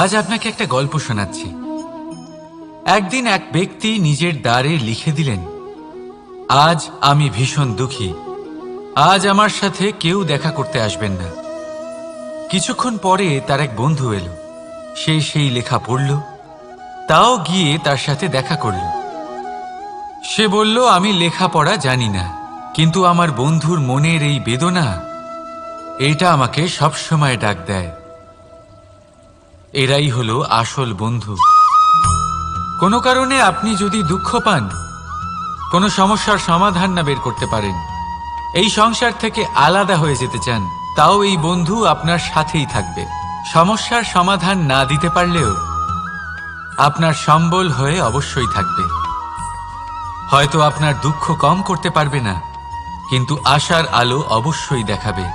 আজ আপনাকে একটা গল্প শোনাচ্ছি। একদিন এক ব্যক্তি নিজের দ্বারে লিখে দিলেন, আজ আমি ভীষণ দুঃখী, আজ আমার সাথে কেউ দেখা করতে আসবেন না। কিছুক্ষণ পরে তার এক বন্ধু এলো, সে সেই লেখা পড়ল, তাও গিয়ে তার সাথে দেখা করল। সে বলল, আমি লেখাপড়া জানি না, কিন্তু আমার বন্ধুর মনের এই বেদনা, এটা আমাকে সবসময় ডাক দেয়। এরাই হলো আসল বন্ধু। কোনো কারণে আপনি যদি দুঃখ পান, কোনো সমস্যার সমাধান না বের করতে পারেন, এই সংসার থেকে আলাদা হয়ে যেতে চান, তাও এই বন্ধু আপনার সাথেই থাকবে। সমস্যার সমাধান না দিতে পারলেও আপনার সম্বল হয়ে অবশ্যই থাকবে। হয়তো আপনার দুঃখ কম করতে পারবে না, কিন্তু আশার আলো অবশ্যই দেখাবে।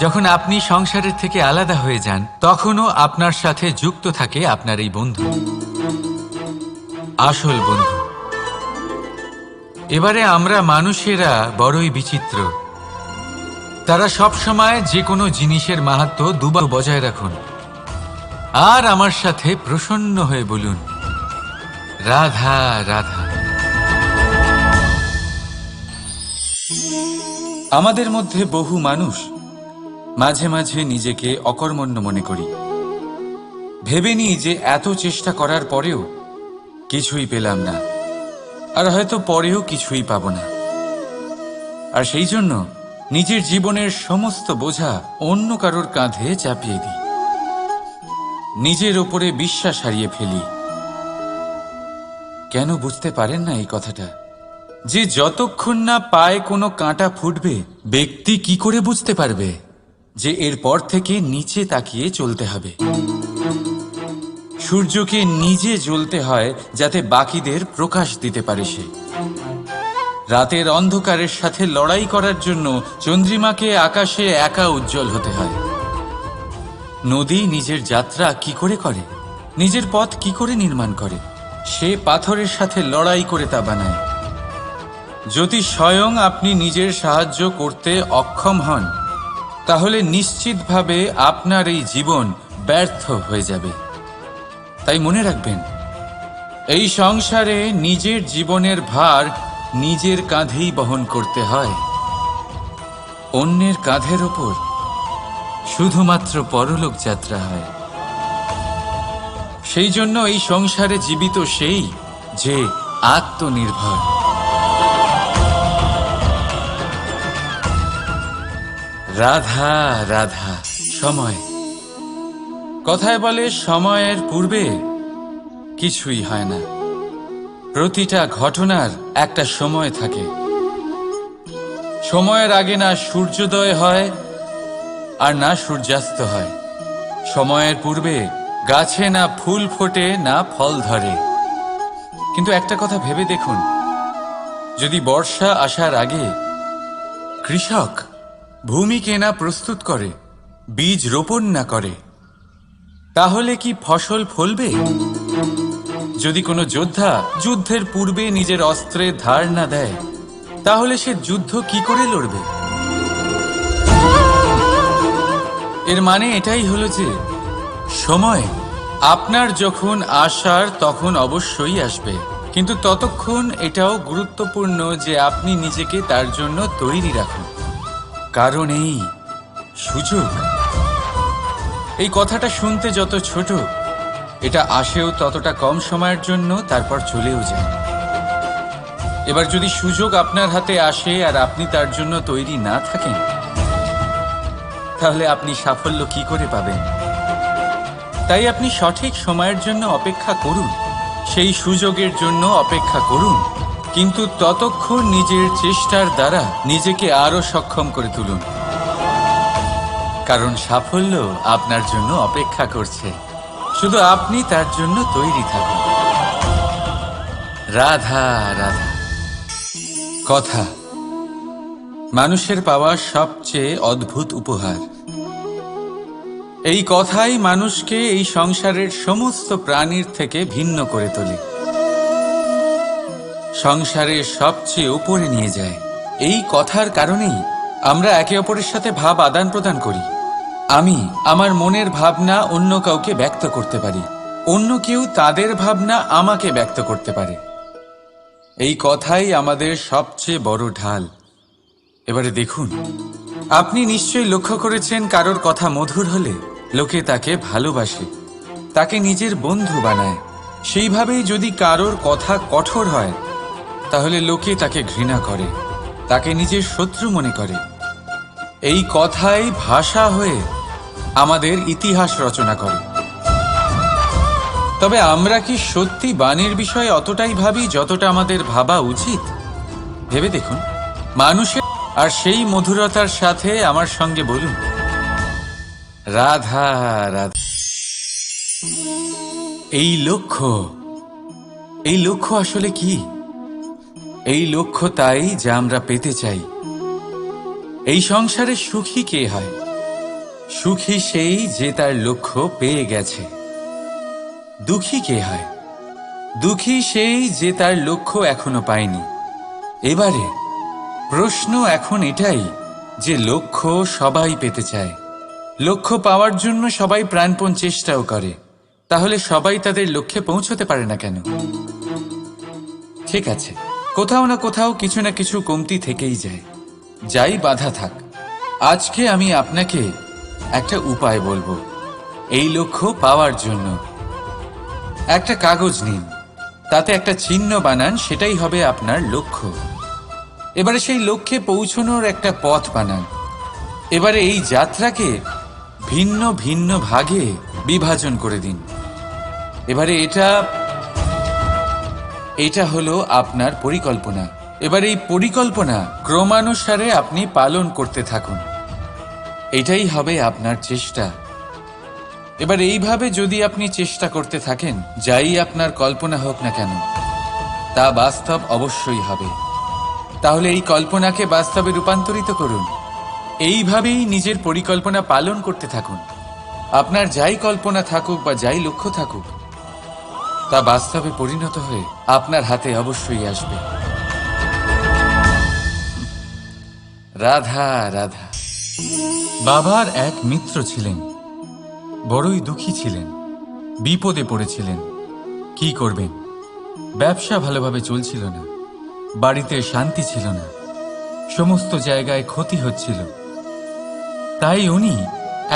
যখন আপনি সংসারের থেকে আলাদা হয়ে যান, তখনও আপনার সাথে যুক্ত থাকে আপনার এই বন্ধু, আসল বন্ধু। এবারে আমরা মানুষেরা বড়ই বিচিত্র। তারা সব সময় যে কোনো জিনিসের মাহাত্ম্য দুবার বজায় রাখুন, আর আমার সাথে প্রসন্ন হয়ে বলুন, রাধা রাধা। আমাদের মধ্যে বহু মানুষ মাঝে মাঝে নিজেকে অকর্মণ্য মনে করি, ভেবে নিই যে এত চেষ্টা করার পরেও কিছুই পেলাম না, আর হয়তো পরেও কিছুই পাব না। আর সেই জন্য নিজের জীবনের সমস্ত বোঝা অন্য কারোর কাঁধে চাপিয়ে দিই, নিজের ওপরে বিশ্বাস হারিয়ে ফেলি। কেন বুঝতে পারেন না এই কথাটা? যে যতক্ষণ না পায়ে কোনো কাঁটা ফুটবে, ব্যক্তি কি করে বুঝতে পারবে যে এরপর থেকে নিচে তাকিয়ে চলতে হবে? সূর্যকে নিজে জ্বলতে হয় যাতে বাকিদের প্রকাশ দিতে পারে সে। রাতের অন্ধকারের সাথে লড়াই করার জন্য চন্দ্রিমাকে আকাশে একা উজ্জ্বল হতে হয়। নদী নিজের যাত্রা কি করে করে, নিজের পথ কি করে নির্মাণ করে? সে পাথরের সাথে লড়াই করে তা বানায়। যদি স্বয়ং আপনি নিজের সাহায্য করতে অক্ষম হন, তাহলে নিশ্চিতভাবে আপনার এই জীবন ব্যর্থ হয়ে যাবে। তাই মনে রাখবেন, এই সংসারে নিজের জীবনের ভার নিজের কাঁধেই বহন করতে হয়। অন্যের কাঁধের ওপর শুধুমাত্র পরলোক যাত্রা হয়। সেই জন্য এই সংসারে জীবিত সেই যে আত্মনির্ভর। রাধা রাধা। সময়, কথায় বলে সময়ের পূর্বে কিছুই হয় না। প্রতিটা ঘটনার একটা সময় থাকে। সময়ের আগে না সূর্যোদয় হয় আর না সূর্যাস্ত হয়। সময়ের পূর্বে গাছে না ফুল ফোটে না ফল ধরে। কিন্তু একটা কথা ভেবে দেখুন, যদি বর্ষা আসার আগে কৃষক ভূমিকে না প্রস্তুত করে, বীজ রোপণ না করে, তাহলে কি ফসল ফলবে? যদি কোনো যোদ্ধা যুদ্ধের পূর্বে নিজের অস্ত্রের ধার না দেয়, তাহলে সে যুদ্ধ কি করে লড়বে? এর মানে এটাই হলো যে সময় আপনার যখন আসার তখন অবশ্যই আসবে, কিন্তু ততক্ষণ এটাও গুরুত্বপূর্ণ যে আপনি নিজেকে তার জন্য তৈরি রাখুন। কারণ এই সুযোগ, এই কথাটা শুনতে যত ছোট, এটা আসেও ততটা কম সময়ের জন্য, তারপর চলেও যায়। এবার যদি সুযোগ আপনার হাতে আসে আর আপনি তার জন্য তৈরি না থাকেন, তাহলে আপনি সাফল্য কি করে পাবেন? তাই আপনি সঠিক সময়ের জন্য অপেক্ষা করুন, সেই সুযোগের জন্য অপেক্ষা করুন, কিন্তু ততক্ষণ নিজের চেষ্টার দ্বারা নিজেকে আরো সক্ষম করে তুলুন। কারণ সাফল্য আপনার জন্য অপেক্ষা করছে, শুধু আপনি তার জন্য তৈরি থাকুন। রাধা রাধা। কথা মানুষের পাওয়া সবচেয়ে অদ্ভুত উপহার। এই কথাই মানুষকে এই সংসারের সমস্ত প্রাণীর থেকে ভিন্ন করে তোলে, সংসারের সবচেয়ে উপরে নিয়ে যায়। এই কথার কারণেই আমরা একে অপরের সাথে ভাব আদান প্রদান করি। আমি আমার মনের ভাবনা অন্য কাউকে ব্যক্ত করতে পারি, অন্য কেউ তাদের ভাবনা আমাকে ব্যক্ত করতে পারে। এই কথাই আমাদের সবচেয়ে বড় ঢাল। এবারে দেখুন, আপনি নিশ্চয়ই লক্ষ্য করেছেন কারোর কথা মধুর হলে লোকে তাকে ভালোবাসে, তাকে নিজের বন্ধু বানায়। সেইভাবেই যদি কারোর কথা কঠোর হয় তাহলে লোকে তাকে ঘৃণা করে, তাকে নিজের শত্রু মনে করে। এই কথাই ভাষা হয়ে আমাদের ইতিহাস রচনা করে। তবে আমরা কি সত্যি বাণীর বিষয়ে অতটাই ভাবি যতটা আমাদের ভাবা উচিত? ভেবে দেখুন মানুষের, আর সেই মধুরতার সাথে আমার সঙ্গে বলুন, রাধা রাধা। এই লক্ষ্য আসলে কি? এই লক্ষ্য তাই যা আমরা পেতে চাই। এই সংসারে সুখী কে হয়? সুখী সেই যে তার লক্ষ্য পেয়ে গেছে। দুঃখী কে হয়? দুঃখী সেই যে তার লক্ষ্য এখনো পায়নি। এবারে প্রশ্ন এখন এটাই যে লক্ষ্য সবাই পেতে চায়, লক্ষ্য পাওয়ার জন্য সবাই প্রাণপণ চেষ্টাও করে, তাহলে সবাই তাদের লক্ষ্যে পৌঁছতে পারে না কেন? ঠিক আছে, কোথাও না কোথাও কিছু না কিছু কমতি থেকেই যায়, যাই বাধা থাক। আজকে আমি আপনাকে একটা উপায় বলবো এই লক্ষ্য পাওয়ার জন্য। একটা কাগজ নিন, তাতে একটা চিহ্ন বানান, সেটাই হবে আপনার লক্ষ্য। এবারে সেই লক্ষ্যে পৌঁছানোর একটা পথ বানান। এবারে এই যাত্রাকে ভিন্ন ভিন্ন ভাগে বিভাজন করে দিন। এবারে এটা হলো আপনার পরিকল্পনা। এবার এই পরিকল্পনা ক্রমানুসারে আপনি পালন করতে থাকুন, এটাই হবে আপনার চেষ্টা। এবার এইভাবে যদি আপনি চেষ্টা করতে থাকেন, যাই আপনার কল্পনা হোক না কেন তা বাস্তব অবশ্যই হবে। তাহলে এই কল্পনাকে বাস্তবে রূপান্তরিত করুন। এইভাবেই নিজের পরিকল্পনা পালন করতে থাকুন। আপনার যাই কল্পনা থাকুক বা যাই লক্ষ্য থাকুক, তা বাস্তবে পরিণত হয়ে আপনার হাতে অবশ্যই আসবে। রাধা রাধা। বাবার এক মিত্র ছিলেন, বড়ই দুঃখী ছিলেন, বিপদে পড়েছিলেন। কি করবেন? ব্যবসা ভালোভাবে চলছিল না, বাড়িতে শান্তি ছিল না, সমস্ত জায়গায় ক্ষতি হচ্ছিল। তাই উনি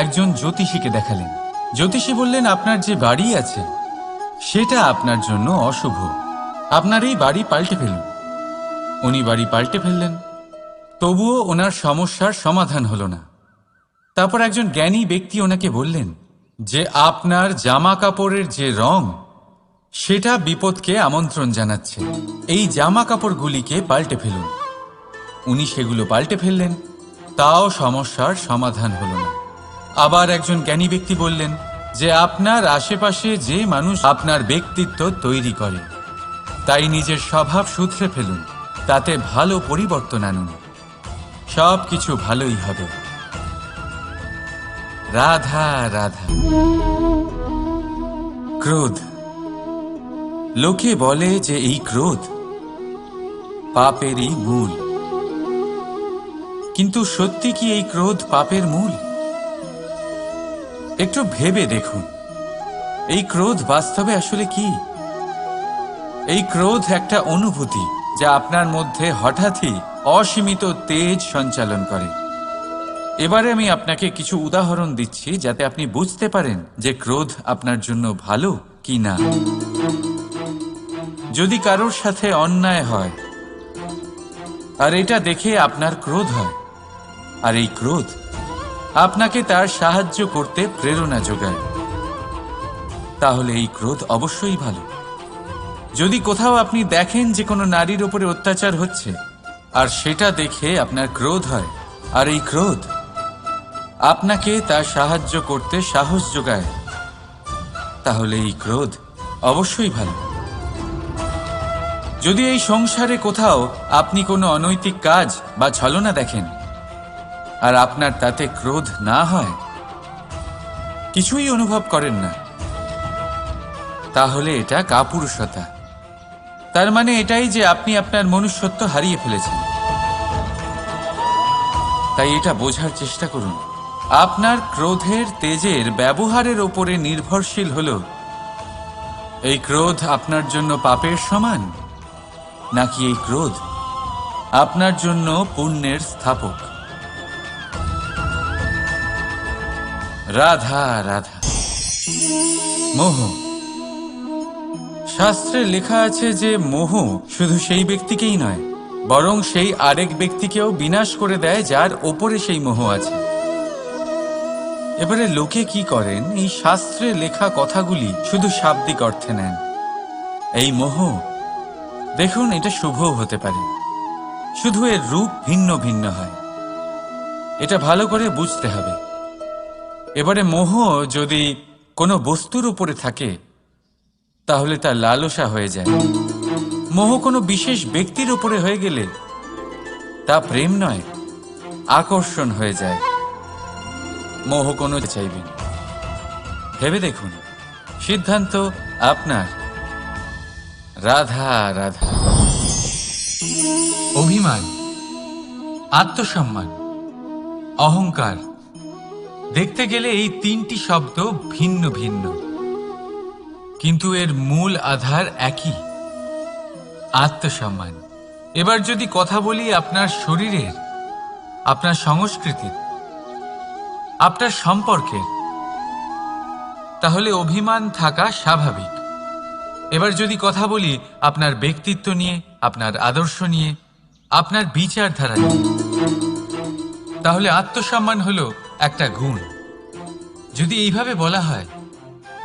একজন জ্যোতিষীকে দেখালেন। জ্যোতিষী বললেন, আপনার যে বাড়ি আছে সেটা আপনার জন্য অশুভ, আপনার এই বাড়ি পাল্টে ফেলুন। উনি বাড়ি পাল্টে ফেললেন, তবুও ওনার সমস্যার সমাধান হলো না। তারপর একজন জ্ঞানী ব্যক্তি ওনাকে বললেন যে আপনার জামা কাপড়ের যে রং সেটা বিপদকে আমন্ত্রণ জানাচ্ছে, এই জামা কাপড়গুলিকে পাল্টে ফেলুন। উনি সেগুলো পাল্টে ফেললেন, তাও সমস্যার সমাধান হলো না। আবার একজন জ্ঞানী ব্যক্তি বললেন যে আপনার আশেপাশে যে মানুষ আপনার ব্যক্তিত্ব তৈরি করে, তাই নিজের স্বভাব শুধরে ফেলুন, তাতে ভালো পরিবর্তন আনুন, সব কিছু ভালোই হবে। রাধা রাধা। ক্রোধ, লোকে বলে যে এই ক্রোধ পাপেরই মূল, কিন্তু সত্যি কি এই ক্রোধ পাপের মূল? একটু ভেবে দেখুন, এই ক্রোধ বাস্তবে আসলে কি? এই ক্রোধ একটা অনুভূতি যা আপনার মধ্যে হঠাৎই অসীমিত তেজ সঞ্চালন করে। এবারে আমি আপনাকে কিছু উদাহরণ দিচ্ছি যাতে আপনি বুঝতে পারেন যে ক্রোধ আপনার জন্য ভালো কি না। যদি কারোর সাথে অন্যায় হয় আর এটা দেখে আপনার ক্রোধ হয়, আর এই ক্রোধ আপনাকে তার সাহায্য করতে প্রেরণা যোগায়, তাহলে এই ক্রোধ অবশ্যই ভালো। যদি কোথাও আপনি দেখেন যে কোনো নারীর উপরে অত্যাচার হচ্ছে আর সেটা দেখে আপনার ক্রোধ হয়, আর এই ক্রোধ আপনাকে তার সাহায্য করতে সাহস যোগায়, তাহলে এই ক্রোধ অবশ্যই ভালো। যদি এই সংসারে কোথাও আপনি কোনো অনৈতিক কাজ বা ছলনা দেখেন আর আপনার তাতে ক্রোধ না হয়, কিছুই অনুভব করেন না, তাহলে এটা কাপুরুষতা। তার মানে এটাই যে আপনি আপনার মনুষ্যত্ব হারিয়ে ফেলেছেন। তাই এটা বোঝার চেষ্টা করুন আপনার ক্রোধের তেজের ব্যবহারের ওপরে নির্ভরশীল হলো এই ক্রোধ আপনার জন্য পাপের সমান, নাকি এই ক্রোধ আপনার জন্য পুণ্যের স্থাপক। রাধা রাধা। মোহ। শাস্ত্রে লেখা আছে যে মোহ শুধু সেই ব্যক্তিকেই নয়, বরং সেই আরেক ব্যক্তিকেও বিনাশ করে দেয় যার ওপরে সেই মোহ আছে। এবারে লোকে কি করেন, এই শাস্ত্রে লেখা কথাগুলি শুধু শাব্দিক অর্থে নেন। এই মোহ, দেখুন, এটা শুভও হতে পারে, শুধু এর রূপ ভিন্ন ভিন্ন হয়। এটা ভালো করে বুঝতে হবে। এবারে মোহ যদি কোনো বস্তুর উপরে থাকে তাহলে তা লালসা হয়ে যায়। মোহ কোনো বিশেষ ব্যক্তির উপরে হয়ে গেলে তা প্রেম নয়, আকর্ষণ হয়ে যায়। মোহ কোনো চাইবেন, ভেবে দেখুন, সিদ্ধান্ত আপনার। রাধা রাধা। অভিমান, আত্মসম্মান, অহংকার, দেখতে গেলে এই তিনটি শব্দ ভিন্ন ভিন্ন, কিন্তু এর মূল আধার একই, আত্মসম্মান। এবার যদি কথা বলি আপনার শরীরের, আপনার সংস্কৃতির, আপনার সম্পর্কের, তাহলে অভিমান থাকা স্বাভাবিক। এবার যদি কথা বলি আপনার ব্যক্তিত্ব নিয়ে, আপনার আদর্শ নিয়ে, আপনার বিচারধারা নিয়ে, তাহলে আত্মসম্মান হলো একটা গুণ। যদি এইভাবে বলা হয়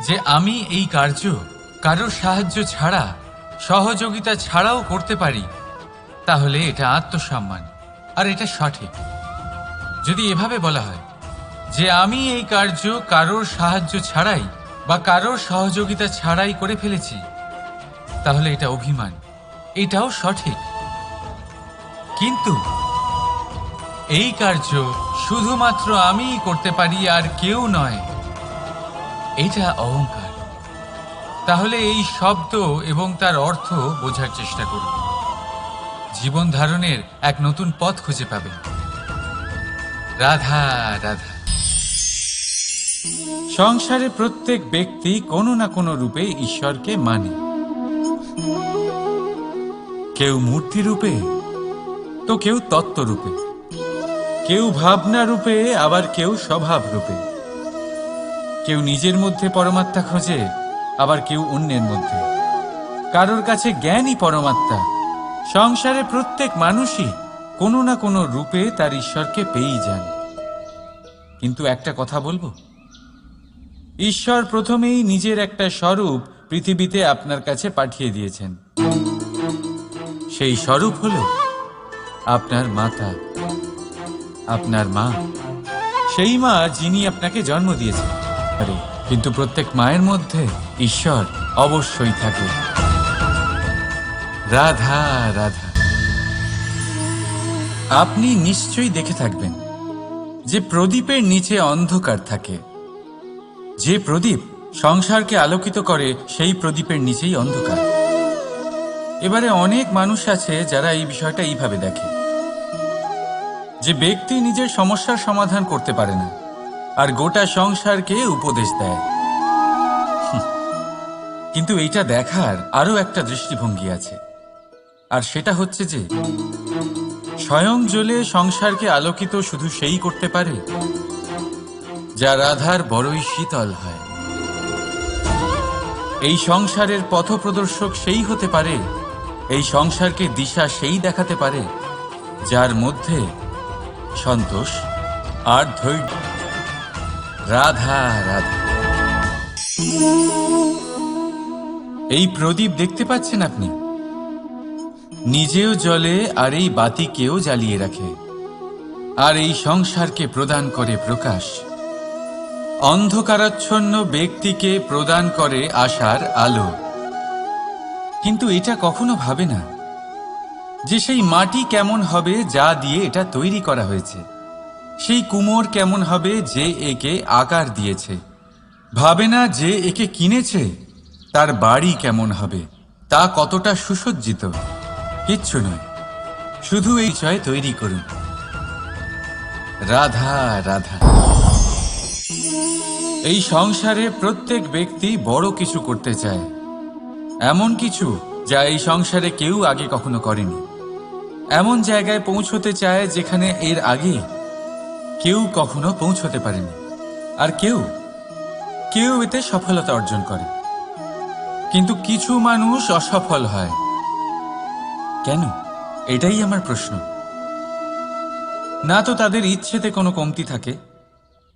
যে আমি এই কার্য কারোর সাহায্য ছাড়া, সহযোগিতা ছাড়াও করতে পারি, তাহলে এটা আত্মসম্মান, আর এটা সঠিক। যদি এভাবে বলা হয় যে আমি এই কার্য কারোর সাহায্য ছাড়াই বা কারোর সহযোগিতা ছাড়াই করে ফেলেছি, তাহলে এটা অভিমান, এটাও সঠিক। কিন্তু এই কার্য শুধুমাত্র আমিই করতে পারি আর কেউ নয়, এটা অহংকার। তাহলে এই শব্দ এবং তার অর্থ বোঝার চেষ্টা করুন। জীবন ধারণের এক নতুন পথ খুঁজে পাবেন। রাধা রাধা। সংসারে প্রত্যেক ব্যক্তি কোনো না কোনো রূপে ঈশ্বরকে মানে। কেউ মূর্তি রূপে, তো কেউ তত্ত্ব রূপে, কেউ ভাবনা রূপে, আবার কেউ স্বভাব রূপে। কেউ নিজের মধ্যে পরমাত্মা খোঁজে, আবার কেউ অন্যের মধ্যে। কারোর কাছে জ্ঞানই পরমাত্মা। সংসারে প্রত্যেক মানুষই কোনো না কোনো রূপে তার ঈশ্বরকে পেয়েই যান। কিন্তু একটা কথা বলবো, ঈশ্বর প্রথমেই নিজের একটা স্বরূপ পৃথিবীতে আপনার কাছে পাঠিয়ে দিয়েছেন। সেই স্বরূপ হলো আপনার মাতা, আপনার মা, সেই মা যিনি আপনাকে জন্ম দিয়েছেন। কিন্তু প্রত্যেক মায়ের মধ্যে ঈশ্বর অবশ্যই থাকে। রাধা রাধা। আপনি নিশ্চয়ই দেখে থাকবেন যে প্রদীপের নিচে অন্ধকার থাকে। যে প্রদীপ সংসারকে আলোকিত করে, সেই প্রদীপের নিচেই অন্ধকার। এবারে অনেক মানুষ আছে যারা এই বিষয়টা এইভাবে দেখে যে ব্যক্তি নিজের সমস্যার সমাধান করতে পারে না, আর গোটা সংসারকে উপদেশ দেয়। কিন্তু এইটা দেখার আরো একটা দৃষ্টিভঙ্গি আছে, আর সেটা হচ্ছে যে স্বয়ং জ্বলে সংসারকে আলোকিত শুধু সেই করতে পারে যা রাধার বড়ই শীতল হয়। এই সংসারের পথপ্রদর্শক সেই হতে পারে, এই সংসারকে দিশা সেই দেখাতে পারে যার মধ্যে সন্তোষ আর ধৈর্য। রাধা রাধা। এই প্রদীপ দেখতে পাচ্ছেন আপনি, নিজেও জ্বলে আর এই বাতিকেও জ্বালিয়ে রাখে, আর এই সংসারকে প্রদান করে প্রকাশ। অন্ধকারাচ্ছন্ন ব্যক্তিকে প্রদান করে আশার আলো। কিন্তু এটা কখনো ভাবে না যে সেই মাটি কেমন হবে যা দিয়ে এটা তৈরি করা হয়েছে, সেই কুমোর কেমন হবে যে একে আকার দিয়েছে। ভাবে না যে একে কিনেছে তার বাড়ি কেমন হবে, তা কতটা সুসজ্জিত। কিচ্ছু নয়, শুধু এই বিষয় তৈরি করুন। রাধা রাধা। এই সংসারে প্রত্যেক ব্যক্তি বড় কিছু করতে চায়, এমন কিছু যা এই সংসারে কেউ আগে কখনো করেনি। এমন জায়গায় পৌঁছতে চায় যেখানে এর আগে কেউ কখনো পৌঁছতে পারেনি। আর কেউ এতে সফলতা অর্জন করে। কিন্তু কিছু মানুষ অসফল হয় কেন? এটাই আমার প্রশ্ন। না তো তাদের ইচ্ছেতে কোনো কমতি থাকে,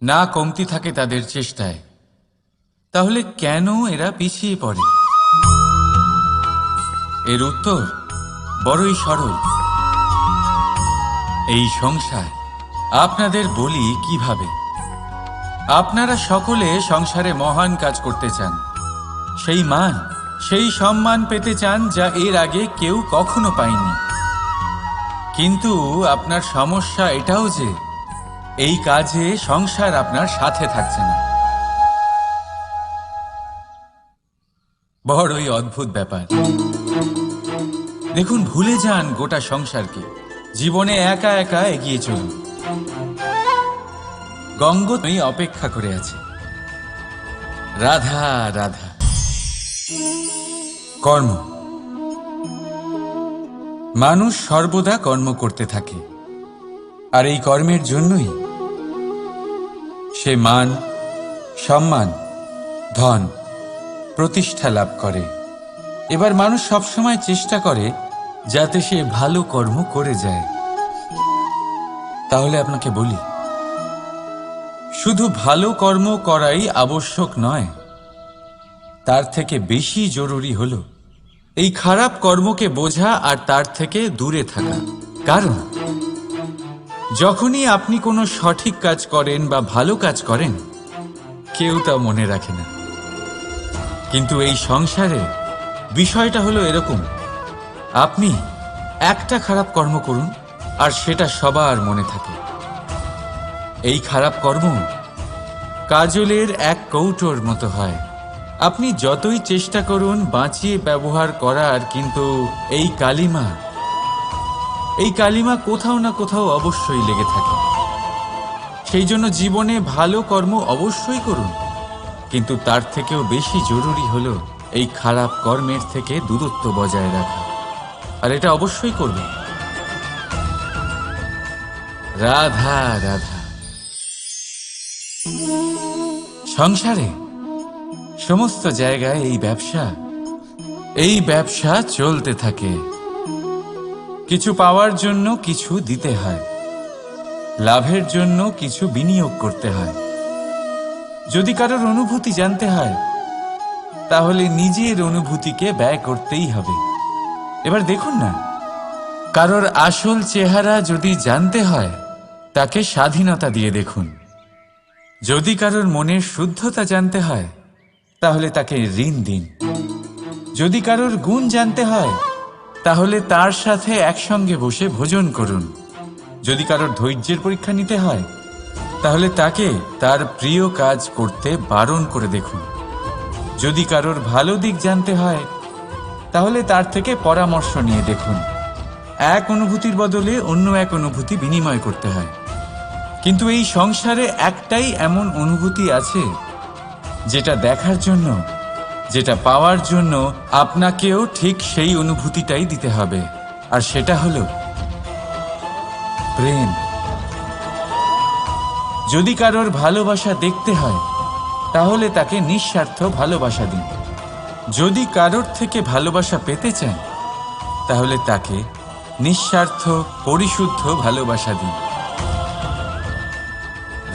না কমতি থাকে তাদের চেষ্টায়। তাহলে কেন এরা পিছিয়ে পড়ে? এর উত্তর বড়ই সরল। এই সংসার। আপনাদের বলি কিভাবে। আপনারা সকলে সংসারে মহান কাজ করতে চান, সেই মান, সেই সম্মান পেতে চান যা এর আগে কেউ কখনো পায়নি। কিন্তু আপনার সমস্যা এটাও যে এই কাজে সংসার আপনার সাথে থাকছে না। বড়ই অদ্ভুত ব্যাপার। দেখুন, ভুলে যান গোটা সংসারকে, জীবনে একা একা এগিয়ে চলুন। গঙ্গোত্রী অপেক্ষা করে আছে। রাধা রাধা। কর্ম। মানুষ সর্বদা কর্ম করতে থাকে, আর এই কর্মের জন্যই সে মান, সম্মান, ধন, প্রতিষ্ঠা লাভ করে। এবার মানুষ সবসময় চেষ্টা করে যাতে সে ভালো কর্ম করে যায়। তাহলে আপনাকে বলি, শুধু ভালো কর্ম করাই আবশ্যক নয়, তার থেকে বেশি জরুরি হলো এই খারাপ কর্মকে বোঝা আর তার থেকে দূরে থাকা। কারণ যখনই আপনি কোনো সঠিক কাজ করেন বা ভালো কাজ করেন, কেউ তা মনে রাখে না। কিন্তু এই সংসারে বিষয়টা হলো এরকম, আপনি একটা খারাপ কর্ম করুন আর সেটা সবার মনে থাকে। এই খারাপ কর্ম কাজলের এক কৌটোর মতো হয়। আপনি যতই চেষ্টা করুন বাঁচিয়ে ব্যবহার করার, কিন্তু এই কালিমা কোথাও না কোথাও অবশ্যই লেগে থাকে। সেই জন্য জীবনে ভালো কর্ম অবশ্যই করুন, কিন্তু তার থেকেও বেশি জরুরি হলো এই খারাপ কর্মের থেকে দূরত্ব বজায় রাখা। আর এটা অবশ্যই করবেন। রাধা রাধা। সংসারে সমস্ত জায়গায় এই ব্যবসা চলতে থাকে। কিছু পাওয়ার জন্য কিছু দিতে হয়, লাভের জন্য কিছু বিনিয়োগ করতে হয়। যদি কারোর অনুভূতি জানতে হয়, তাহলে নিজের অনুভূতিকে ব্যয় করতেই হবে। এবার দেখুন না, কারোর আসল চেহারা যদি জানতে হয়, তাকে স্বাধীনতা দিয়ে দেখুন। যদি কারোর মনের শুদ্ধতা জানতে হয়, তাহলে তাকে ঋণ দিন। যদি কারোর গুণ জানতে হয়, তাহলে তার সাথে একসঙ্গে বসে ভোজন করুন। যদি কারোর ধৈর্যের পরীক্ষা নিতে হয়, তাহলে তাকে তার প্রিয় কাজ করতে বারণ করে দেখুন। যদি কারোর ভালো দিক জানতে হয়, তাহলে তার থেকে পরামর্শ নিয়ে দেখুন। এক অনুভূতির বদলে অন্য এক অনুভূতি বিনিময় করতে হয়। কিন্তু এই সংসারে একটাই এমন অনুভূতি আছে যেটা দেখার জন্য, যেটা পাওয়ার জন্য আপনাকেও ঠিক সেই অনুভূতিটাই দিতে হবে, আর সেটা হলো প্রেম। যদি কারোর ভালোবাসা দেখতে হয়, তাহলে তাকে নিঃস্বার্থ ভালোবাসা দিন। যদি কারোর থেকে ভালোবাসা পেতে চান, তাহলে তাকে নিঃস্বার্থ পরিশুদ্ধ ভালোবাসা দিন।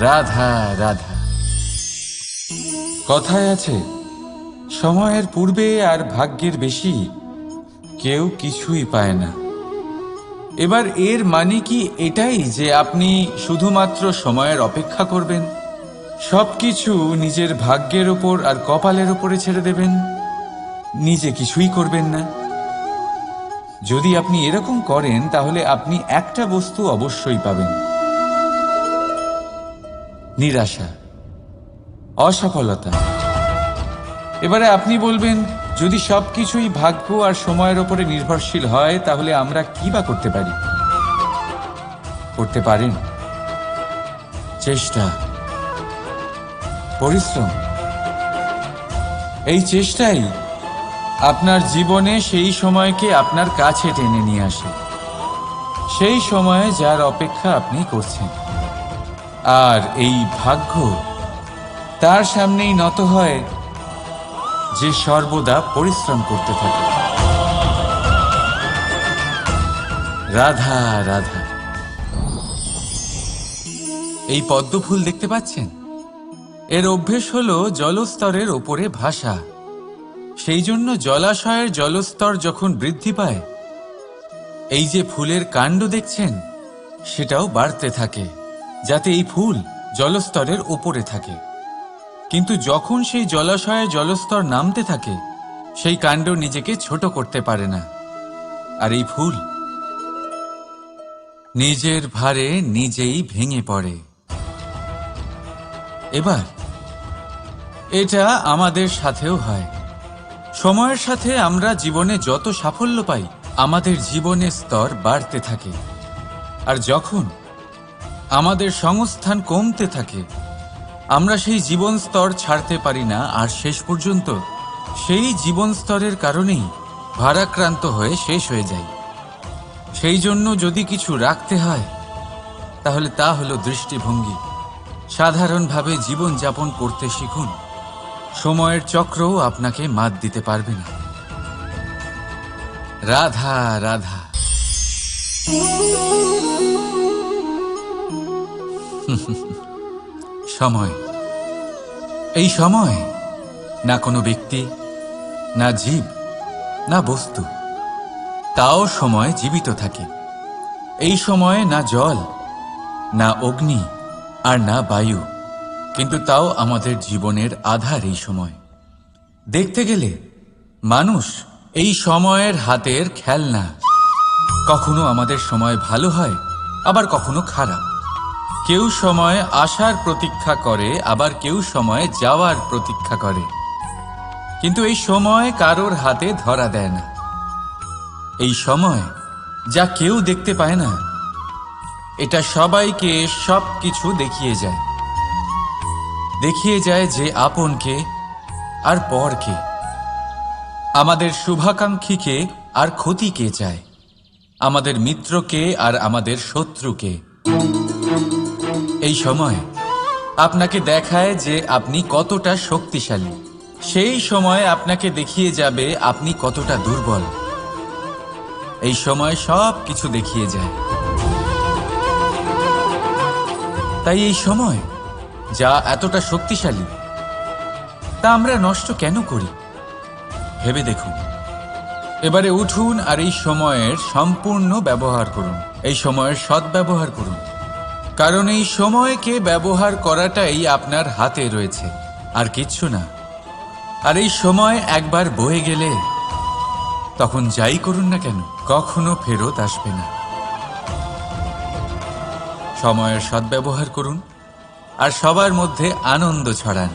রাধা রাধা। কথায় আছে, সময়ের পূর্বে আর ভাগ্যের বেশি কেউ কিছুই পায় না। এবার এর মানে কি এটাই যে আপনি শুধুমাত্র সময়ের অপেক্ষা করবেন, সবকিছু নিজের ভাগ্যের ওপর আর কপালের ওপরে ছেড়ে দেবেন, নিজে কিছুই করবেন না? যদি আপনি এরকম করেন, তাহলে আপনি একটা বস্তু অবশ্যই পাবেন: নিরাশা, অসফলতা। এবারে আপনি বলবেন, যদি সবকিছুই ভাগ্য আর সময়ের ওপরে নির্ভরশীল হয়, তাহলে আমরা কি বা করতে পারি? করতে পারেন চেষ্টা। পরিশ্রম, এই চেষ্টাই আপনার জীবনে সেই সময়কে আপনার কাছে টেনে নিয়ে আসে, সেই সময়ে যার অপেক্ষা আপনি করছেন। আর এই ভাগ্য তার সামনেই নত হয় যে সর্বদা পরিশ্রম করতে থাকে। রাধা রাধা। এই পদ্ম ফুল দেখতে পাচ্ছেন? এর অভ্যেস হলো জলস্তরের ওপরে ভাসা। সেই জন্য জলাশয়ের জলস্তর যখন বৃদ্ধি পায়, এই যে ফুলের কাণ্ড দেখছেন সেটাও বাড়তে থাকে, যাতে এই ফুল জলস্তরের ওপরে থাকে। কিন্তু যখন সেই জলাশয়ের জলস্তর নামতে থাকে, সেই কাণ্ড নিজেকে ছোট করতে পারে না, আর এই ফুল নিজের ভারে নিজেই ভেঙে পড়ে। এবার এটা আমাদের সাথেও হয়। সময়ের সাথে আমরা জীবনে যত সাফল্য পাই, আমাদের জীবনের স্তর বাড়তে থাকে। আর যখন আমাদের সংস্থান কমতে থাকে, আমরা সেই জীবন স্তর ছাড়তে পারি না, আর শেষ পর্যন্ত সেই জীবন স্তরের কারণেই ভারাক্রান্ত হয়ে শেষ হয়ে যায়। সেই জন্য যদি কিছু রাখতে হয়, তাহলে তা হলো দৃষ্টিভঙ্গি। সাধারণভাবে জীবন যাপন করতে শিখুন। সময়ের চক্রও আপনাকে মাত দিতে পারবে না। রাধা রাধা। সময়, এই সময় না কোনো ব্যক্তি, না জীব, না বস্তু, তাও সময় জীবিত থাকে। এই সময়ে না জল, না অগ্নি, আর না বায়ু, কিন্তু তাও আমাদের জীবনের আধার। এই সময় দেখতে গেলে মানুষ এই সময়ের হাতের খেলনা। কখনো আমাদের সময় ভালো হয়, আবার কখনো খারাপ। কেউ সময় আসার প্রতীক্ষা করে, আবার কেউ সময় যাওয়ার প্রতীক্ষা করে, কিন্তু এই সময় কারোর হাতে ধরা দেয় না। এই সময় যা কেউ দেখতে পায় না, এটা সবাইকে সব কিছু দেখিয়ে যায়। দেখিয়ে যায় যে আপনকে আর পরকে, আমাদের শুভাকাঙ্ক্ষীকে আর ক্ষতিকে চায়, আমাদের মিত্রকে আর আমাদের শত্রুকে। এই সময় আপনাকে দেখায় যে আপনি কতটা শক্তিশালী, সেই সময় আপনাকে দেখিয়ে যাবে আপনি কতটা দুর্বল। এই সময় সব কিছু দেখিয়ে যায়। তাই এই সময় যা এতটা শক্তিশালী, তা আমরা নষ্ট কেন করি? ভেবে দেখুন। এবারে উঠুন আর এই সময়ের সম্পূর্ণ ব্যবহার করুন। এই সময়ের সদ্ব্যবহার করুন, কারণ এই সময়কে ব্যবহার করাটাই আপনার হাতে রয়েছে, আর কিচ্ছু না। আর এই সময় একবার বয়ে গেলে, তখন যাই করুন না কেন, কখনো ফেরত আসবে না। সময়ের সদ্ব্যবহার করুন আর সবার মধ্যে আনন্দ ছড়ান।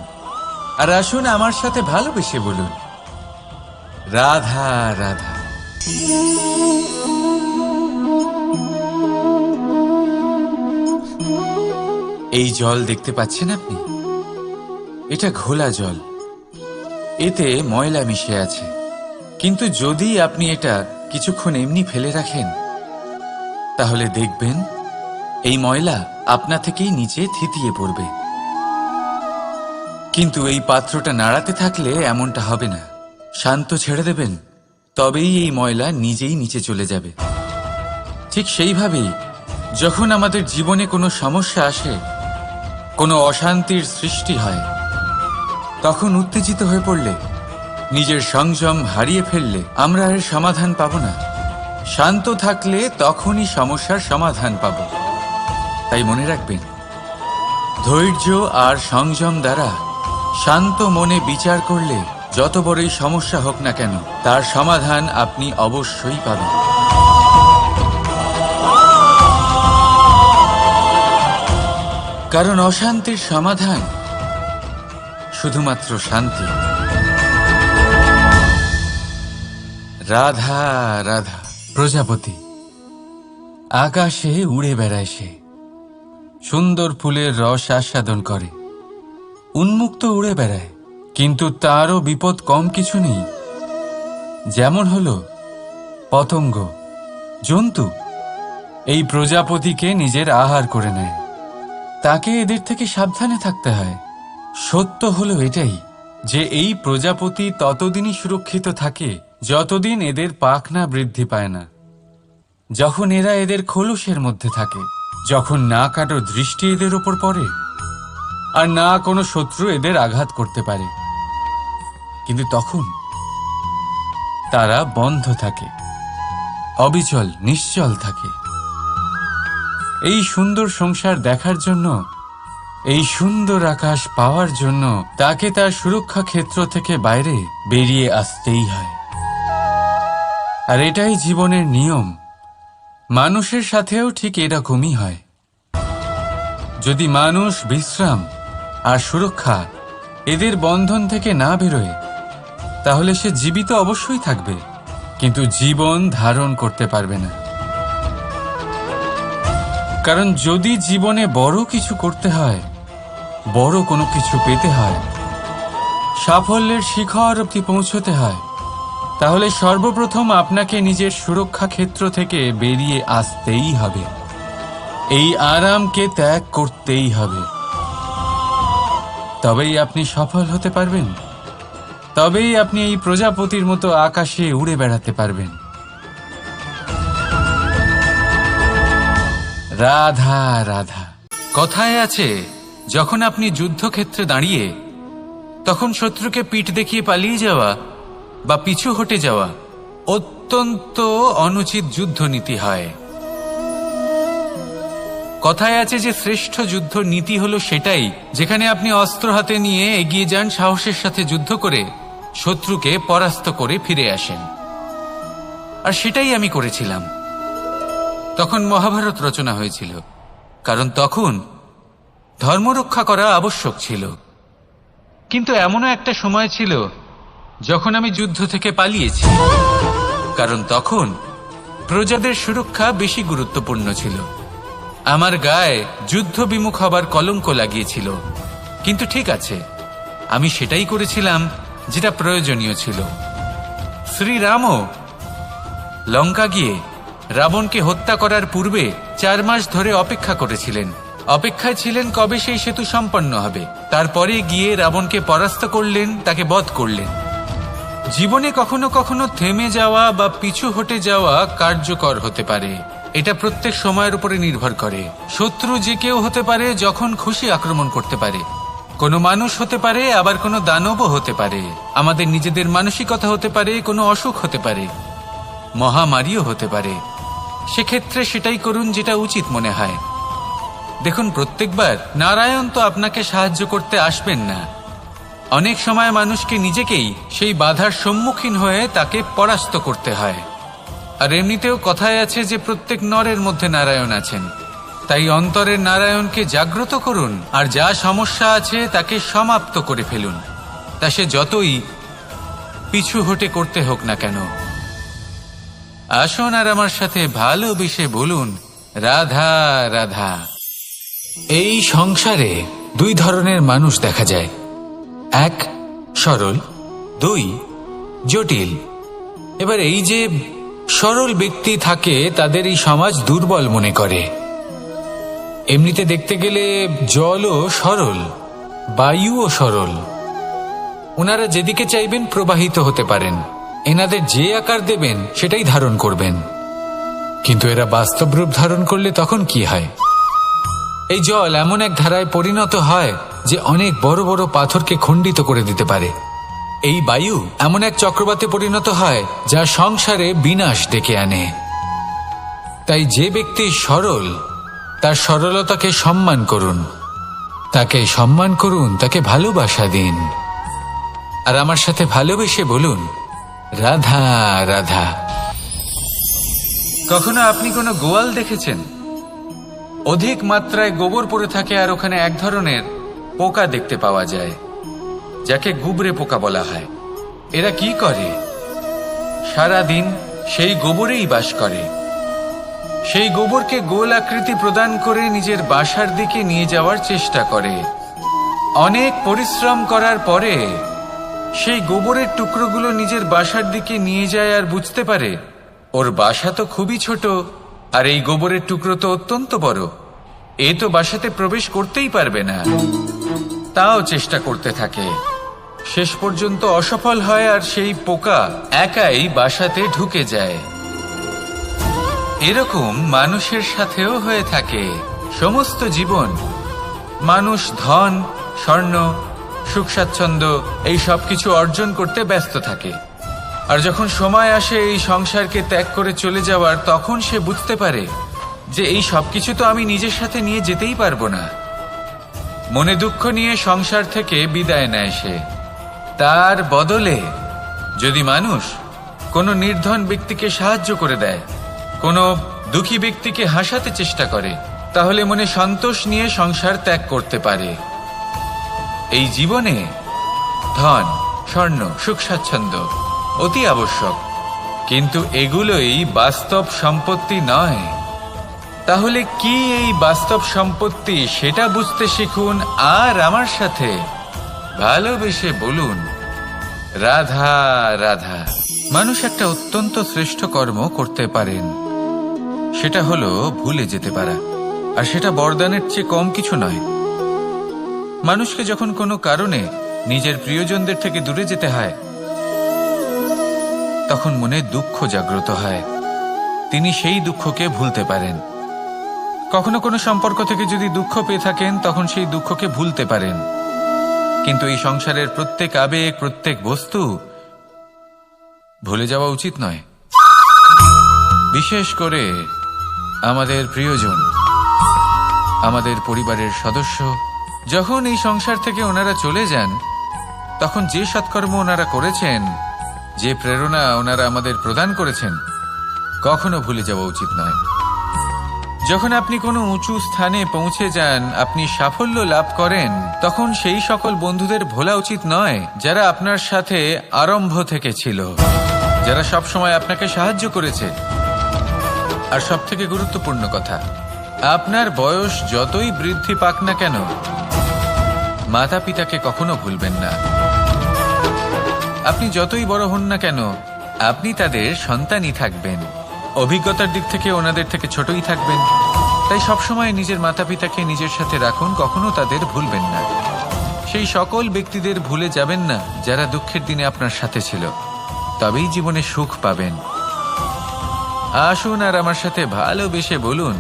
আর আসুন আমার সাথে ভালোবেসে বলুন, রাধা রাধা। এই জল দেখতে পাচ্ছেন আপনি? এটা ঘোলা জল, এতে ময়লা মিশে আছে। কিন্তু যদি আপনি এটা কিছুক্ষণ এমনি ফেলে রাখেন, তাহলে দেখবেন এই ময়লা আপনা থেকেই নিচে থিতিয়ে পড়বে। কিন্তু এই পাত্রটা নাড়াতে থাকলে এমনটা হবে না। শান্ত ছেড়ে দেবেন, তবেই এই ময়লা নিজেই নিচে চলে যাবে। ঠিক সেইভাবেই যখন আমাদের জীবনে কোনো সমস্যা আসে, কোনো অশান্তির সৃষ্টি হয়, তখন উত্তেজিত হয়ে পড়লে, নিজের সংযম হারিয়ে ফেললে আমরা এর সমাধান পাব না। শান্ত থাকলে তখনই সমস্যার সমাধান পাব। তাই মনে রাখবেন, ধৈর্য আর সংযম দ্বারা শান্ত মনে বিচার করলে যত বড়ই সমস্যা হোক না কেন, তার সমাধান আপনি অবশ্যই পাবেন। কারণ অশান্তির সমাধান শুধুমাত্র শান্তি। রাধা রাধা। প্রজাপতি আকাশে উড়ে বেড়ায়, সে সুন্দর ফুলের রস আস্বাদন করে। উন্মুক্ত উড়ে বেড়ায়, কিন্তু তারও বিপদ কম কিছু নেই। যেমন হলো পতঙ্গ, জন্তু এই প্রজাপতিকে নিজের আহার করে নেয়। তাকে এদের থেকে সাবধানে থাকতে হয়। সত্য হলো এটাই যে এই প্রজাপতি ততদিনই সুরক্ষিত থাকে যতদিন এদের পাখনা বৃদ্ধি পায় না। যখন এরা এদের খোলসের মধ্যে থাকে, যখন না কারো দৃষ্টি এদের ওপর পড়ে আর না কোনো শত্রু এদের আঘাত করতে পারে, কিন্তু তখন তারা বন্ধ থাকে, অবিচল নিশ্চল থাকে। এই সুন্দর সংসার দেখার জন্য, এই সুন্দর আকাশ পাওয়ার জন্য তাকে তার সুরক্ষা ক্ষেত্র থেকে বাইরে বেরিয়ে আসতেই হয়। আর এটাই জীবনের নিয়ম। মানুষের সাথেও ঠিক এরকমই হয়। যদি মানুষ বিশ্রাম আর সুরক্ষা এদের বন্ধন থেকে না বেরোয়, তাহলে সে জীবিত অবশ্যই থাকবে, কিন্তু জীবন ধারণ করতে পারবে না। কারণ যদি জীবনে বড় কিছু করতে হয়, বড় কোনো কিছু পেতে হয়, সাফল্যের শিখর অবধি পৌঁছতে হয়, তাহলে সর্বপ্রথম আপনাকে নিজের সুরক্ষা ক্ষেত্র থেকে বেরিয়ে আসতেই হবে। এই আরামকে ত্যাগ করতেই হবে। তবেই আপনি সফল হতে পারবেন। তবেই আপনি এই প্রজাপতির মতো আকাশে উড়ে বেড়াতে পারবেন। রাধা রাধা। কথায় আছে, যখন আপনি যুদ্ধক্ষেত্রে দাঁড়িয়ে তখন শত্রুকে পিঠ দেখিয়ে পালিয়ে যাওয়া বা পিছু হটে যাওয়া অত্যন্ত অনুচিত যুদ্ধনীতি হয়। কথায় আছে যে শ্রেষ্ঠ যুদ্ধ নীতি হলো সেটাই যেখানে আপনি অস্ত্র হাতে নিয়ে এগিয়ে যান, সাহসের সাথে যুদ্ধ করে শত্রুকে পরাস্ত করে ফিরে আসেন। আর সেটাই আমি করেছিলাম। তখন মহাভারত রচনা হয়েছিল, কারণ তখন ধর্মরক্ষা করা আবশ্যক ছিল। কিন্তু এমনও একটা সময় ছিল যখন আমি যুদ্ধ থেকে পালিয়েছি, কারণ তখন প্রজাদের সুরক্ষা বেশি গুরুত্বপূর্ণ ছিল। আমার গায়ে যুদ্ধ বিমুখ হবার কলঙ্ক লাগিয়েছিল। কিন্তু ঠিক আছে, আমি সেটাই করেছিলাম যেটা প্রয়োজনীয় ছিল। শ্রীরামও লঙ্কা গিয়ে রাবণকে হত্যা করার পূর্বে 4 মাস ধরে অপেক্ষা করেছিলেন। অপেক্ষায় ছিলেন কবে সেই সেতু সম্পন্ন হবে। তারপরে গিয়ে রাবণকে পরাস্ত করলেন, তাকে বধ করলেন। জীবনে কখনো কখনো থেমে যাওয়া বা পিছু হটে যাওয়া কার্যকর হতে পারে। এটা প্রত্যেক সময়ের উপরে নির্ভর করে। শত্রু যে কেউ হতে পারে, যখন খুশি আক্রমণ করতে পারে। কোনো মানুষ হতে পারে, আবার কোনো দানবও হতে পারে। আমাদের নিজেদের মানসিকতা হতে পারে, কোনো অসুখ হতে পারে, মহামারীও হতে পারে। সেক্ষেত্রে সেটাই করুন যেটা উচিত মনে হয়। দেখুন, প্রত্যেকবার নারায়ণ তো আপনাকে সাহায্য করতে আসবেন না। অনেক সময় মানুষকে নিজেকেই সেই বাধার সম্মুখীন হয়ে তাকে পরাস্ত করতে হয়। আর এমনিতেও কথায় আছে যে প্রত্যেক নরের মধ্যে নারায়ণ আছেন। তাই অন্তরের নারায়ণকে জাগ্রত করুন, আর যা সমস্যা আছে তাকে সমাপ্ত করে ফেলুন, তা সে যতই পিছু হটে করতে হোক না কেন। আসুন আর আমার সাথে ভালোবেসে বলুন, রাধা রাধা। এই সংসারে 2 ধরনের মানুষ দেখা যায়, 1 সরল, 2 জটিল। এবার এই যে সরল ব্যক্তি থাকে, তাদের এই সমাজ দুর্বল মনে করে। এমনিতে দেখতে গেলে জলও সরল, বায়ুও সরল। ওনারা যেদিকে চাইবেন প্রবাহিত হতে পারেন। এনাদের যে আকার দেবেন সেটাই ধারণ করবেন। কিন্তু এরা বাস্তব রূপ ধারণ করলে তখন কি হয়? এই জল এমন এক ধারায় পরিণত হয় যে অনেক বড় বড় পাথরকে খণ্ডিত করে দিতে পারে। এই বায়ু এমন এক চক্রবাতে পরিণত হয় যা সংসারে বিনাশ ডেকে আনে। তাই যে ব্যক্তি সরল, তার সরলতাকে সম্মান করুন, তাকে সম্মান করুন, তাকে ভালোবাসা দিন। আর আমার সাথে ভালোবেসে বলুন, রাধা রাধা। কখনো আপনি কোনো গোয়াল দেখেছেন? অধিক মাত্রায় গোবর পড়ে থাকে, আর ওখানে এক ধরনের পোকা দেখতে পাওয়া যায় যাকে গুবরে পোকা বলা হয়। এরা কি করে? সারাদিন সেই গোবরেই বাস করে। সেই গোবরকে গোল আকৃতি প্রদান করে নিজের বাসার দিকে নিয়ে যাওয়ার চেষ্টা করে। অনেক পরিশ্রম করার পরে সেই গোবরের টুকরোগুলো নিজের বাসার দিকে নিয়ে যায় আর বুঝতে পারে ওর বাসা তো খুবই ছোট, আর এই গোবরের টুকরো তো অত্যন্ত বড়, এ তো বাসাতে প্রবেশ করতেই পারবে না। তাও চেষ্টা করতে থাকে, শেষ পর্যন্ত অসফল হয় আর সেই পোকা একাই বাসাতে ঢুকে যায়। এরকম মানুষের সাথেও হয়ে থাকে সমস্ত জীবন। মানুষ ধন, স্বর্ণ, সুখ স্বাচ্ছন্দ্য এই সব কিছু অর্জন করতে ব্যস্ত থাকে, আর যখন সময় আসে এই সংসারকে ত্যাগ করে চলে যাওয়ার, তখন সে বুঝতে পারে যে এই সব কিছু তো আমি নিজের সাথে নিয়ে যেতেই পারবো না। মনে দুঃখ নিয়ে সংসার থেকে বিদায় নেয় সে। তার বদলে যদি মানুষ কোনো নির্ধন ব্যক্তিকে সাহায্য করে দেয়, কোনো দুঃখী ব্যক্তিকে হাসাতে চেষ্টা করে, তাহলে মনে সন্তোষ নিয়ে সংসার ত্যাগ করতে পারে। এই জীবনে ধন, স্বর্ণ, সুখ স্বাচ্ছন্দ্য অতি আবশ্যক, কিন্তু এগুলোই বাস্তব সম্পত্তি নয়। তাহলে কি এই বাস্তব সম্পত্তি, সেটা বুঝতে শিখুন আর আমার সাথে ভালোবেসে বলুন রাধা রাধা। মানুষ একটা অত্যন্ত শ্রেষ্ঠ কর্ম করতে পারেন, সেটা হলো ভুলে যেতে পারা, আর সেটা বরদানের চেয়ে কম কিছু নয়। মানুষকে যখন কোনো কারণে নিজের প্রিয়জনদের থেকে দূরে যেতে হয়, তখন মনে দুঃখ জাগ্রত হয়, তিনি সেই দুঃখকে ভুলতে পারেন। কখনো কোনো সম্পর্ক থেকে যদি দুঃখ পেয়ে থাকেন, তখন সেই দুঃখকে ভুলতে পারেন। কিন্তু এই সংসারের প্রত্যেক আবেগ, প্রত্যেক বস্তু ভুলে যাওয়া উচিত নয়। বিশেষ করে আমাদের প্রিয়জন, আমাদের পরিবারের সদস্য, যখন এই সংসার থেকে ওনারা চলে যান, তখন যে সৎকর্ম ওনারা করেছেন, যে প্রেরণা ওনারা আমাদের প্রদান করেছেন, কখনো ভুলে যাওয়া উচিত নয়। যখন আপনি কোনো উঁচু স্থানে পৌঁছে যান, আপনি সাফল্য লাভ করেন, তখন সেই সকল বন্ধুদের ভোলা উচিত নয় যারা আপনার সাথে আরম্ভ থেকে ছিল, যারা সব সময় আপনাকে সাহায্য করেছে। আর সবথেকে গুরুত্বপূর্ণ কথা, আপনার বয়স যতই বৃদ্ধি পাক না কেন, মাতা পিতাকে কখনো ভুলবেন না। আপনি যতই বড় হন না কেন, আপনি তাদের সন্তানই থাকবেন, অভিজ্ঞতার দিক থেকে ওনাদের থেকে ছোটই থাকবেন। তাই সবসময় নিজের মাতা পিতাকে নিজের সাথে রাখুন, কখনো তাদের ভুলবেন না। সেই সকল ব্যক্তিদের ভুলে যাবেন না যারা দুঃখের দিনে আপনার সাথে ছিল, তবেই জীবনে সুখ পাবেন। আসুন আর আমার সাথে ভালোবেসে বলুন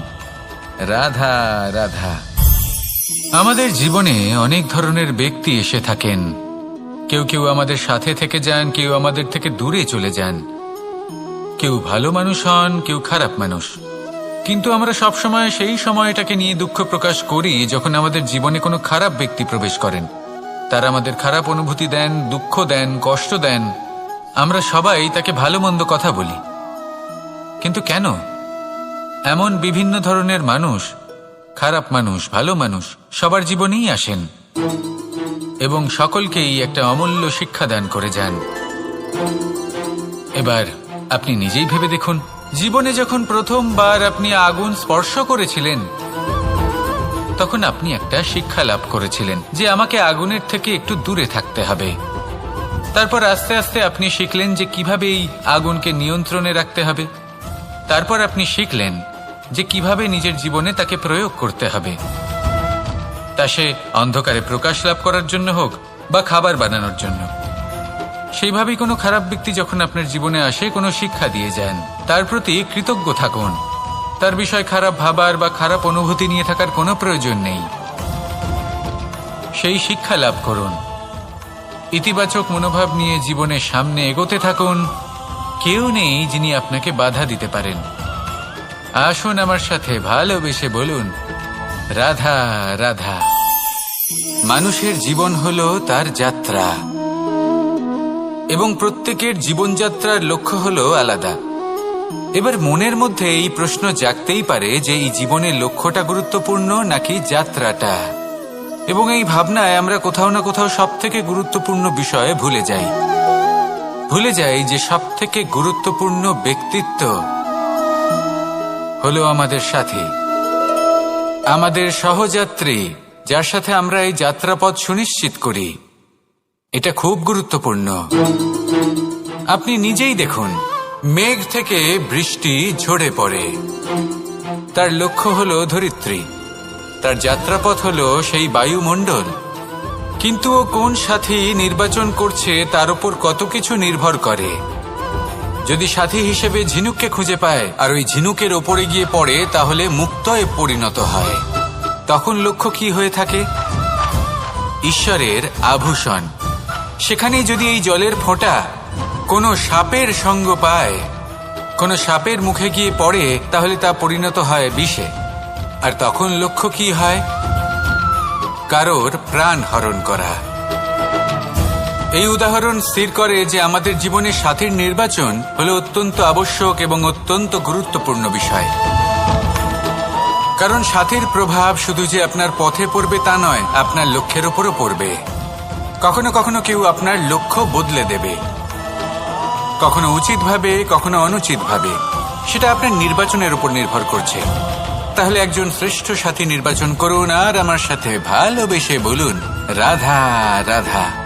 রাধা রাধা। আমাদের জীবনে অনেক ধরনের ব্যক্তি এসে থাকেন, কেউ কেউ আমাদের সাথে থেকে যান, কেউ আমাদের থেকে দূরে চলে যান। কেউ ভালো মানুষ হন, কেউ খারাপ মানুষ। কিন্তু আমরা সবসময় সেই সময়টাকে নিয়ে দুঃখ প্রকাশ করি যখন আমাদের জীবনে কোনো খারাপ ব্যক্তি প্রবেশ করেন। তারা আমাদের খারাপ অনুভূতি দেন, দুঃখ দেন, কষ্ট দেন। আমরা সবাই তাকে ভালো মন্দ কথা বলি। কিন্তু কেন? এমন বিভিন্ন ধরনের মানুষ, খারাপ মানুষ, ভালো মানুষ সবার জীবনেই আসেন এবং সকলকেই একটা অমূল্য শিক্ষা দান করে যান। এবার আপনি নিজেই ভেবে দেখুন, জীবনে যখন প্রথমবার আপনি আগুন স্পর্শ করেছিলেন, তখন আপনি একটা শিক্ষা লাভ করেছিলেন যে আমাকে আগুনের থেকে একটু দূরে থাকতে হবে। তারপর আস্তে আস্তে আপনি শিখলেন যে কিভাবে এই আগুনকে নিয়ন্ত্রণে রাখতে হবে। তারপর আপনি শিখলেন যে কিভাবে নিজের জীবনে তাকে প্রয়োগ করতে হবে, তা সে অন্ধকারে প্রকাশ লাভ করার জন্য হোক বা খাবার বানানোর জন্য। সেইভাবেই কোনো খারাপ ব্যক্তি যখন আপনার জীবনে আসে, কোনো শিক্ষা দিয়ে যান, তার প্রতি কৃতজ্ঞ থাকুন। তার বিষয় খারাপ ভাবার বা খারাপ অনুভূতি নিয়ে থাকার কোনো প্রয়োজন নেই। সেই শিক্ষা লাভ করুন, ইতিবাচক মনোভাব নিয়ে জীবনের সামনে এগোতে থাকুন। কেউ নেই যিনি আপনাকে বাধা দিতে পারেন। আসুন আমার সাথে ভালোবেসে বলুন রাধা রাধা। মানুষের জীবন হলো তার যাত্রা, এবং প্রত্যেকের জীবনযাত্রার লক্ষ্য হলো আলাদা। এবার মনের মধ্যে এই প্রশ্ন জাগতেই পারে যে এই জীবনের লক্ষ্যটা গুরুত্বপূর্ণ নাকি যাত্রাটা। এবং এই ভাবনায় আমরা কোথাও না কোথাও সব থেকে গুরুত্বপূর্ণ বিষয়ে ভুলে যাই যে সব থেকে গুরুত্বপূর্ণ ব্যক্তিত্ব হলো আমাদের সাথী, আমাদের সহযাত্রী, যার সাথে আমরা এই যাত্রাপথ সুনিশ্চিত করি, এটা খুব গুরুত্বপূর্ণ। আপনি নিজেই দেখুন, মেঘ থেকে বৃষ্টি ঝরে পড়ে। তার লক্ষ্য হলো ধরিত্রী, তার যাত্রাপথ হলো সেই বায়ুমণ্ডল। কিন্তু ও কোন সাথী নির্বাচন করছে তার উপর কত কিছু নির্ভর করে। যদি সাথী হিসেবে ঝিনুককে খুঁজে পায় আর ওই ঝিনুকের ওপরে গিয়ে পড়ে, তাহলে মুক্তয়ে পরিণত হয়। তখন লক্ষ্য কি হয়ে থাকে? ঈশ্বরের আভূষণ। সেখানেই যদি এই জলের ফোঁটা কোনো সাপের সঙ্গ পায়, কোনো সাপের মুখে গিয়ে পড়ে, তাহলে তা পরিণত হয় বিষে। আর তখন লক্ষ্য কি হয়? কারোর প্রাণ হরণ করা। এই উদাহরণ স্থির করে যে আমাদের জীবনে সাথীর নির্বাচন হলো অত্যন্ত আবশ্যক এবং অত্যন্ত গুরুত্বপূর্ণ বিষয়। কারণ সাথীর প্রভাব শুধু যে আপনার পথে পড়বে তা নয়, আপনার লক্ষ্যের ওপরও পড়বে। কখনো কখনো কেউ আপনার লক্ষ্য বদলে দেবে, কখনো উচিতভাবে, কখনো অনুচিতভাবে। সেটা আপনার নির্বাচনের উপর নির্ভর করছে। তাহলে একজন শ্রেষ্ঠ সাথী নির্বাচন করুন আর আমার সাথে ভালোবেসে বলুন, রাধা রাধা।